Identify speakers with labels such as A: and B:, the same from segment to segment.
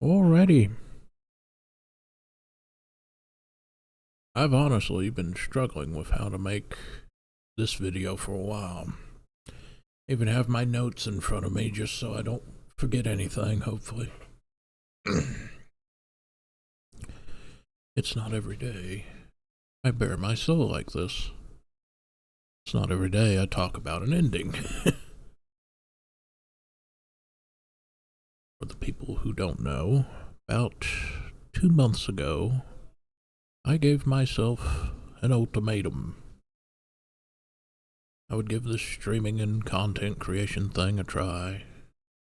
A: Alrighty. I've honestly been struggling with how to make this video for a while. Even have my notes in front of me just so I don't forget anything, hopefully. It's not every day I bare my soul like this. It's not every day I talk about an ending. For the people who don't know, about 2 months ago, I gave myself an ultimatum. I would give this streaming and content creation thing a try.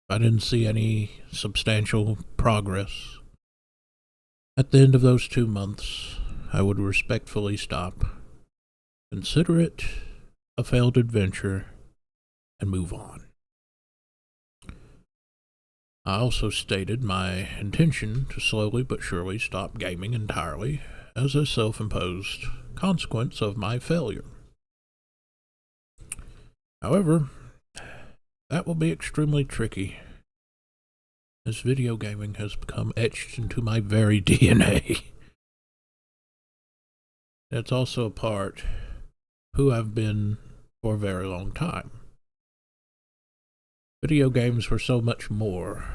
A: If I didn't see any substantial progress, at the end of those 2 months, I would respectfully stop, consider it a failed adventure, and move on. I also stated my intention to slowly but surely stop gaming entirely as a self imposed consequence of my failure. However, that will be extremely tricky, as video gaming has become etched into my very DNA. It's also a part who I've been for a very long time. Video games were so much more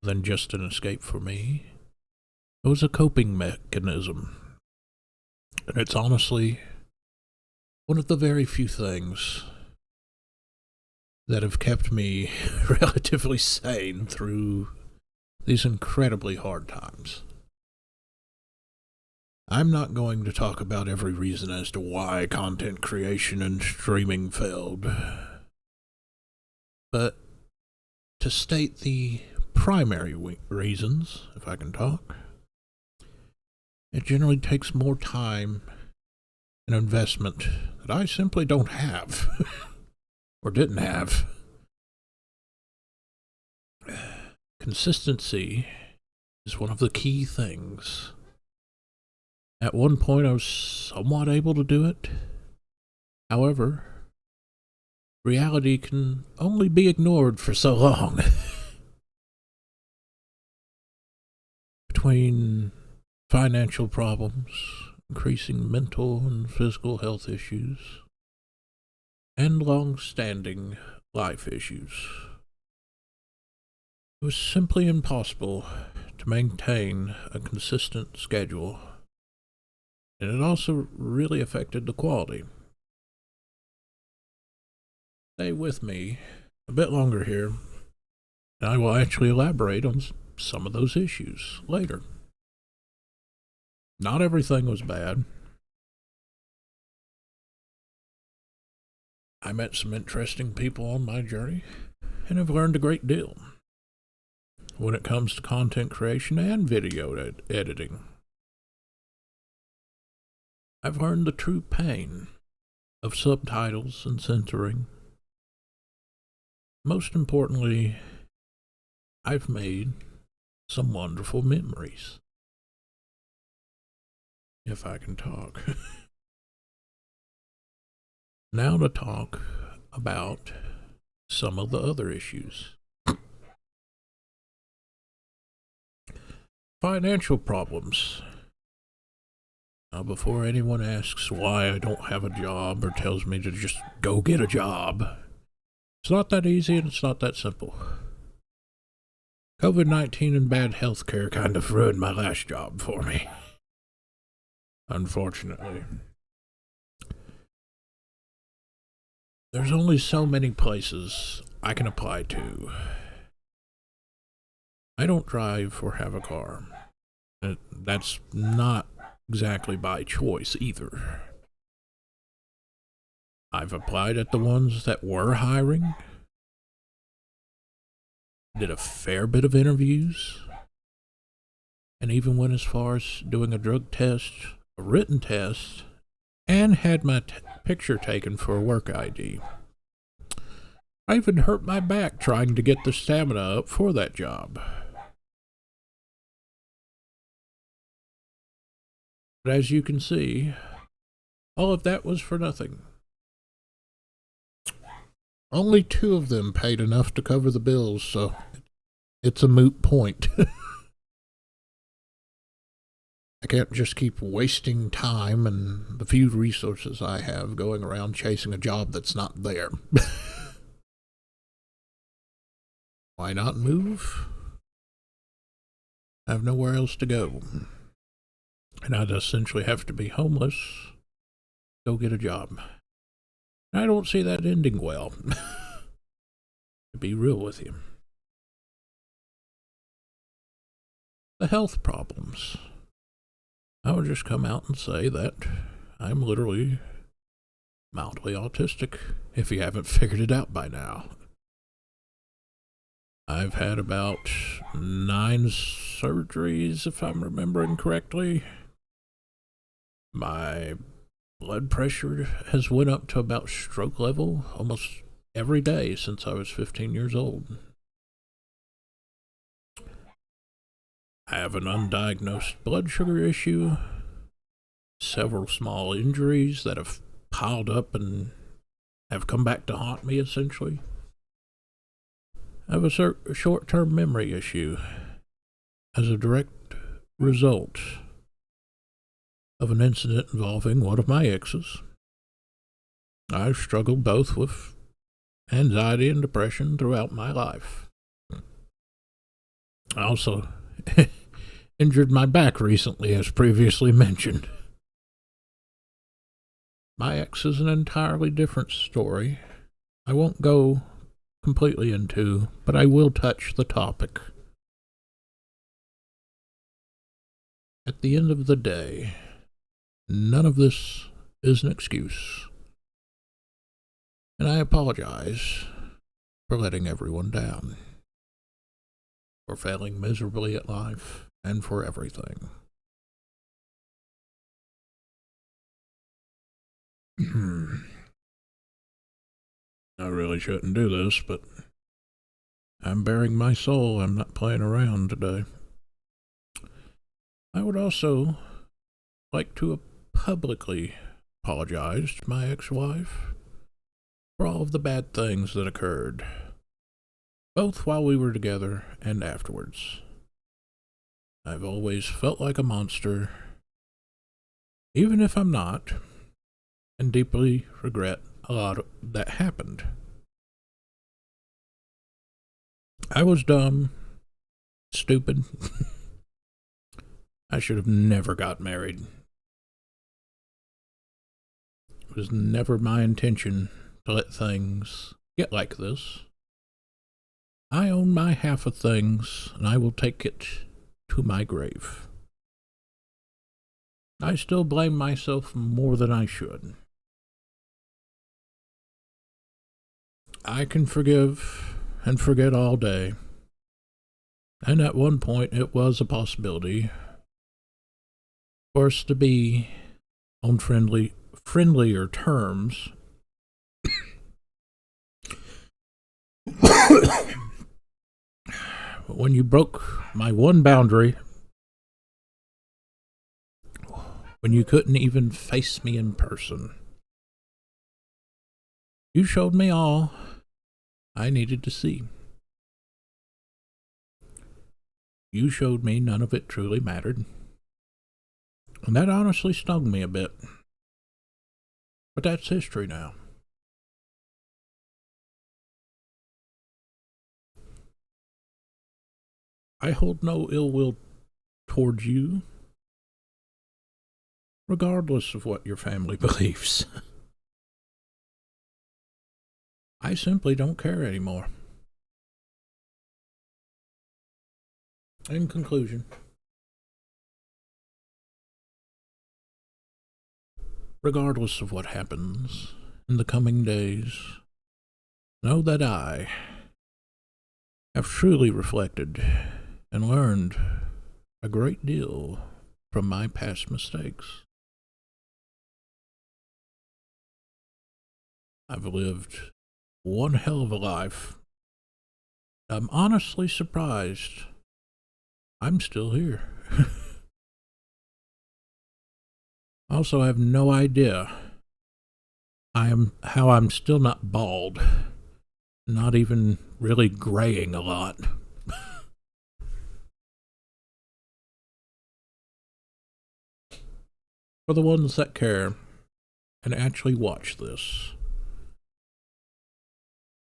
A: than just an escape for me. It was a coping mechanism. And it's honestly one of the very few things that have kept me relatively sane through these incredibly hard times. I'm not going to talk about every reason as to why content creation and streaming failed, but to state the primary reasons, if I can talk, it generally takes more time and investment that I simply don't have or didn't have. Consistency is one of the key things. At one point, I was somewhat able to do it. However, reality can only be ignored for so long. Between financial problems, increasing mental and physical health issues, and long-standing life issues, it was simply impossible to maintain a consistent schedule, and it also really affected the quality. Stay with me a bit longer here, and I will actually elaborate on some of those issues later. Not everything was bad. I met some interesting people on my journey, and have learned a great deal when it comes to content creation and video editing. I've learned the true pain of subtitles and censoring. Most importantly, I've made some wonderful memories. If I can talk. Now to talk about some of the other issues. Financial problems. Now, before anyone asks why I don't have a job or tells me to just go get a job, it's not that easy and it's not that simple. COVID-19 and bad healthcare kind of ruined my last job for me. Unfortunately. There's only so many places I can apply to. I don't drive or have a car. That's not exactly by choice either. I've applied at the ones that were hiring, did a fair bit of interviews, and even went as far as doing a drug test, a written test, and had my picture taken for a work ID. I even hurt my back trying to get the stamina up for that job. But as you can see, all of that was for nothing. Only 2 of them paid enough to cover the bills, so it's a moot point. I can't just keep wasting time and the few resources I have going around chasing a job that's not there. Why not move? I have nowhere else to go. And I'd essentially have to be homeless, go get a job. I don't see that ending well, to be real with you. The health problems. I would just come out and say that I'm literally mildly autistic, if you haven't figured it out by now. I've had about 9 surgeries, if I'm remembering correctly. My blood pressure has went up to about stroke level almost every day since I was 15 years old. I have an undiagnosed blood sugar issue, several small injuries that have piled up and have come back to haunt me, essentially. I have a short-term memory issue as a direct result of an incident involving one of my exes. I've struggled both with anxiety and depression throughout my life. I also injured my back recently, as previously mentioned. My ex is an entirely different story. I won't go completely into, but I will touch the topic. At the end of the day, none of this is an excuse. And I apologize for letting everyone down, for failing miserably at life, and for everything. I really shouldn't do this, but I'm bearing my soul. I'm not playing around today. I would also like to publicly apologize to my ex-wife for all of the bad things that occurred, both while we were together and afterwards. I've always felt like a monster, even if I'm not, and deeply regret a lot that happened. I was dumb, stupid. I should have never got married. It was never my intention to let things get like this. I own my half of things, and I will take it to my grave. I still blame myself more than I should. I can forgive and forget all day, and at one point it was a possibility for us to be on friendlier terms. But when you broke my one boundary, when you couldn't even face me in person, you showed me all I needed to see. You showed me none of it truly mattered, and that honestly stung me a bit. But that's history now. I hold no ill will towards you, regardless of what your family believes. I simply don't care anymore. In conclusion, regardless of what happens in the coming days, know that I have truly reflected and learned a great deal from my past mistakes. I've lived one hell of a life. I'm honestly surprised I'm still here. Also, I have no idea how I'm still not bald, not even really graying a lot. For the ones that care and actually watch this,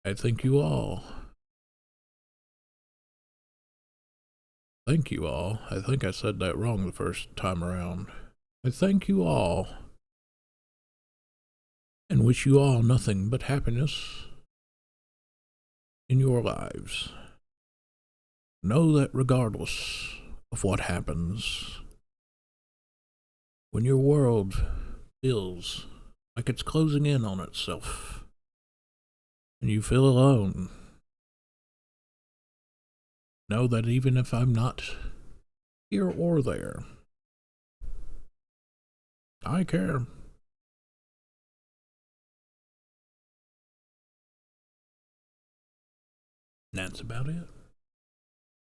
A: I thank you all. Thank you all. I think I said that wrong the first time around. I thank you all and wish you all nothing but happiness in your lives. Know that regardless of what happens, when your world feels like it's closing in on itself and you feel alone, know that even if I'm not here or there, I care. That's about it.